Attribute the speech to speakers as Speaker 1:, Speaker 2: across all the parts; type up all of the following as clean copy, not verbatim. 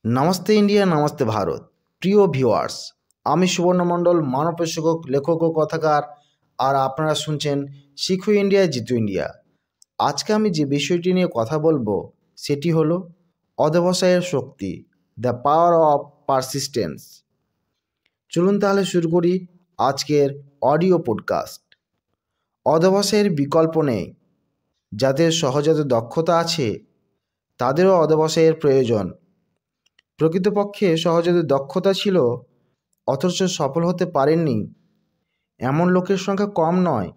Speaker 1: Namaste India, namaste Bharat. প্রিয় viewers, আমি সুবর্ণ মণ্ডল, মানব প্রশিক্ষক, লেখক ও কথাকার, আর আপনারা শুনছেন শিখু ইন্ডিয়া জিতু ইন্ডিয়া। আজকে আমি যে বিষয়টি নিয়ে কথা বলবো সেটি হলো অধ্যবসায়ের শক্তি, দ্য পাওয়ার অফ পারসিস্টেন্স। চলুন তাহলে শুরু করি আজকের অডিও পডকাস্ট। অধ্যবসায়ের বিকল্প নেই। যাদের সহজাত দক্ষতা আছে তাদেরও অধ্যবসায়ের প্রয়োজন। প্রকৃতপক্ষে সহজাত দক্ষতা ছিল অথচ সফল হতে পারেননি এমন লোকের সংখ্যা কম নয়।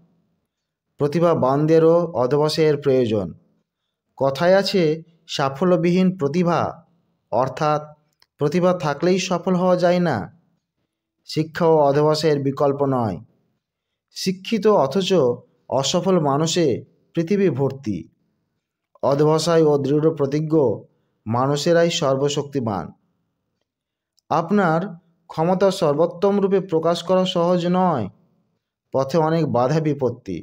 Speaker 1: প্রতিভাবানদেরও অধ্যবসায়ের প্রয়োজন। কথায় আছে, সাফল্যবিহীন প্রতিভা, অর্থাৎ প্রতিভা থাকলেই সফল হওয়া যায় না। শিক্ষা ও অধ্যবসায়ের বিকল্প নয়। শিক্ষিত অথচ অসফল মানুষে পৃথিবী ভর্তি। অধ্যবসায় ও দৃঢ় প্রতিজ্ঞ মানুষেরাই সর্বশক্তিমান। আপনার ক্ষমতা সর্বোত্তম রূপে প্রকাশ করা সহজ নয়। পথে অনেক বাধা বিপত্তি।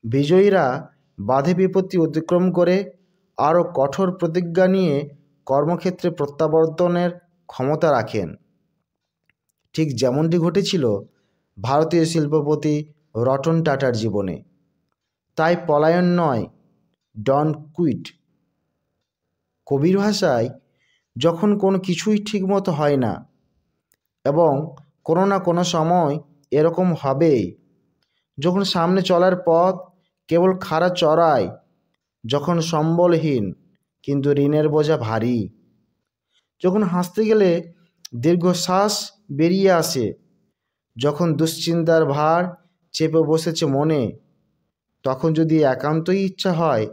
Speaker 1: বিজয়ীরা বাধা বিপত্তি অতিক্রম করে আরও কঠোর প্রতিজ্ঞা নিয়ে কর্মক্ষেত্রে প্রত্যাবর্তনের ক্ষমতা রাখেন। ঠিক যেমনটি ঘটেছিল ভারতীয় শিল্পপতি রতন টাটার জীবনে। তাই পলায়ন নয়, ডন্ট কুইট। কবির ভাষায়, যখন কোনো কিছুই ঠিকমতো হয় না, এবং কোনো না কোনো সময় এরকম হবেই, যখন সামনে চলার পথ কেবল খাড়া চড়াই, যখন সম্বলহীন কিন্তু ঋণের বোঝা ভারী, যখন হাসতে গেলে দীর্ঘশ্বাস বেরিয়ে আসে, যখন দুশ্চিন্তার ভার চেপে বসেছে মনে, তখন যদি একান্তই ইচ্ছা হয়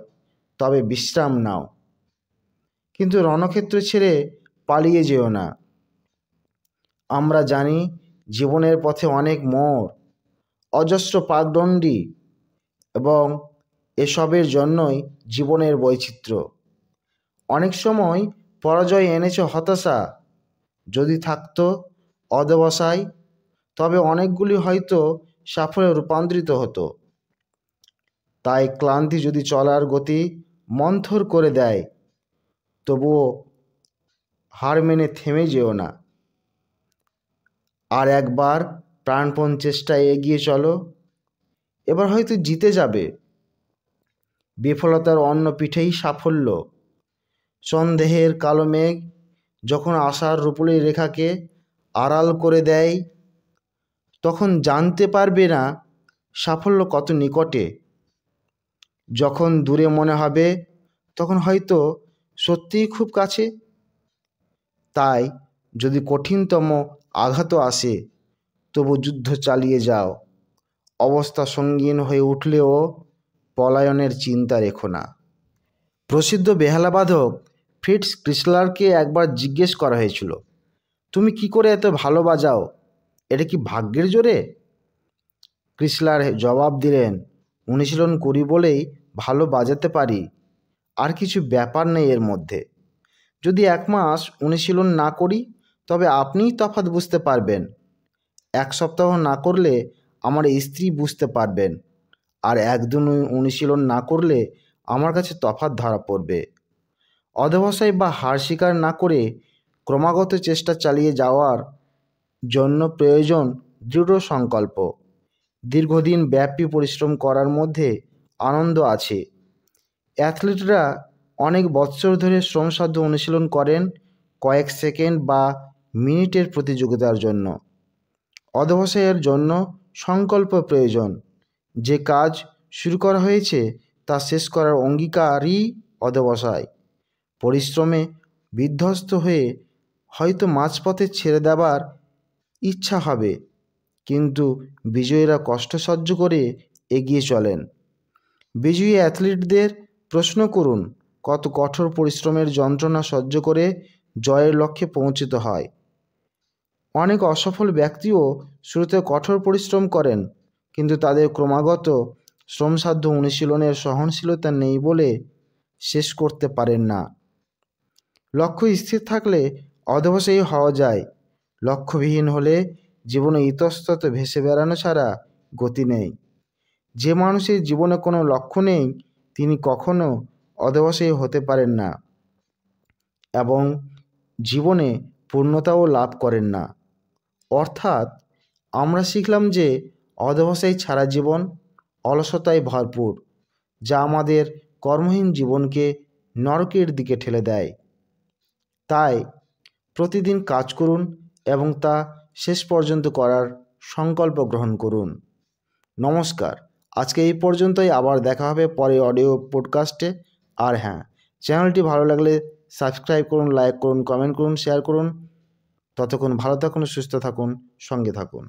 Speaker 1: তবে বিশ্রাম নাও, কিন্তু রণক্ষেত্র ছেড়ে পালিয়ে যেও না। আমরা জানি জীবনের পথে অনেক মোড়, অজস্র পাকদণ্ডী, এবং এসবের জন্যই জীবনের বৈচিত্র্য। অনেক সময় পরাজয় এনেছে হতাশা। যদি থাকতো অধ্যবসায়, তবে অনেকগুলি হয়তো সাফল্যে রূপান্তরিত হতো। তাই ক্লান্তি যদি চলার গতি মন্থর করে দেয়, তবুও হার মেনে থেমে যেও না। আর একবার প্রাণপণ চেষ্টায় এগিয়ে চলো। এবার হয়তো জিতে যাবে। বিফলতার অন্য পিঠেই সাফল্য। সন্দেহের কালো মেঘ যখন আশার রূপলি রেখাকে আড়াল করে দেয়, তখন জানতে পারবে না সাফল্য কত নিকটে। যখন দূরে মনে হবে, তখন হয়তো সত্যিই খুব কাছে। তাই যদি কঠিনতম আঘাতও আসে, তবু যুদ্ধ চালিয়ে যাও। অবস্থা সঙ্গীন হয়ে উঠলেও পলায়নের চিন্তা রেখো না। প্রসিদ্ধ বেহালাবাদক ফ্রিটজ ক্রিসলারকে একবার জিজ্ঞেস করা হয়েছিল, তুমি কি করে এত ভালো বাজাও? এটা কি ভাগ্যের জোরে? ক্রিসলার জবাব দিলেন, অনুশীলন করি বলেই ভালো বাজাতে পারি, আর কিছু ব্যাপার নেই এর মধ্যে। যদি 1 মাস অনুশীলন না করি, তবে আপনিই তফাৎ বুঝতে পারবেন। 1 সপ্তাহ না করলে আমার স্ত্রী বুঝতে পারবেন, আর 1 দিন অনুশীলন না করলে আমার কাছে তফাৎ ধরা পড়বে। অধ্যবসায় বা হার স্বীকার না করে ক্রমাগত চেষ্টা চালিয়ে যাওয়ার জন্য প্রয়োজন দৃঢ় সংকল্প। দীর্ঘদিন ব্যাপী পরিশ্রম করার মধ্যে আনন্দ আছে। অ্যাথলিটরা অনেক বৎসর ধরে শ্রমসাধ্য অনুশীলন করেন কয়েক সেকেন্ড বা মিনিটের প্রতিযোগিতার জন্য। অধ্যবসায়ের জন্য সংকল্প প্রয়োজন। যে কাজ শুরু করা হয়েছে তা শেষ করার অঙ্গীকারই অধ্যবসায়। পরিশ্রমে বিধ্বস্ত হয়ে হয়তো মাঝপথে ছেড়ে দেবার ইচ্ছা হবে, কিন্তু বিজয়ীরা কষ্ট সহ্য করে এগিয়ে চলেন। বিজয়ী অ্যাথলিটদের প্রশ্ন করুন, কত কঠোর পরিশ্রমের যন্ত্রণা সহ্য করে জয়ের লক্ষ্যে পৌঁছতে হয়। অনেক অসফল ব্যক্তিও শুরুতে কঠোর পরিশ্রম করেন, কিন্তু তাদের ক্রমাগত শ্রমসাধ্য অনুশীলনের সহনশীলতা নেই বলে শেষ করতে পারেন না। লক্ষ্য স্থির থাকলে অধ্যবসায়ী হওয়া যায়। লক্ষ্যবিহীন হলে জীবনে ইতস্তত ভেসে বেড়ানো ছাড়া গতি নেই। যে মানুষের জীবনে কোনো লক্ষ্য নেই, তিনি কখনো অধ্যবসায়ী হতে পারেন না, এবং জীবনে পূর্ণতাও লাভ করেন না। অর্থাৎ আমরা শিখলাম যে অধ্যবসায় ছাড়া জীবন অলসতায় ভরপুর, যা আমাদের কর্মহীন জীবনকে নরকের দিকে ঠেলে দেয়। তাই প্রতিদিন কাজ করুন এবং তা শেষ পর্যন্ত করার সংকল্প গ্রহণ করুন। নমস্কার, আজকে এই পর্যন্তই। আবার দেখা হবে পরে অডিও পডকাস্টে। আর হ্যাঁ, চ্যানেলটি ভালো লাগলে সাবস্ক্রাইব করুন, লাইক করুন, কমেন্ট করুন, শেয়ার করুন। ততক্ষণ ভালো থাকুন, সুস্থ থাকুন, সঙ্গে থাকুন।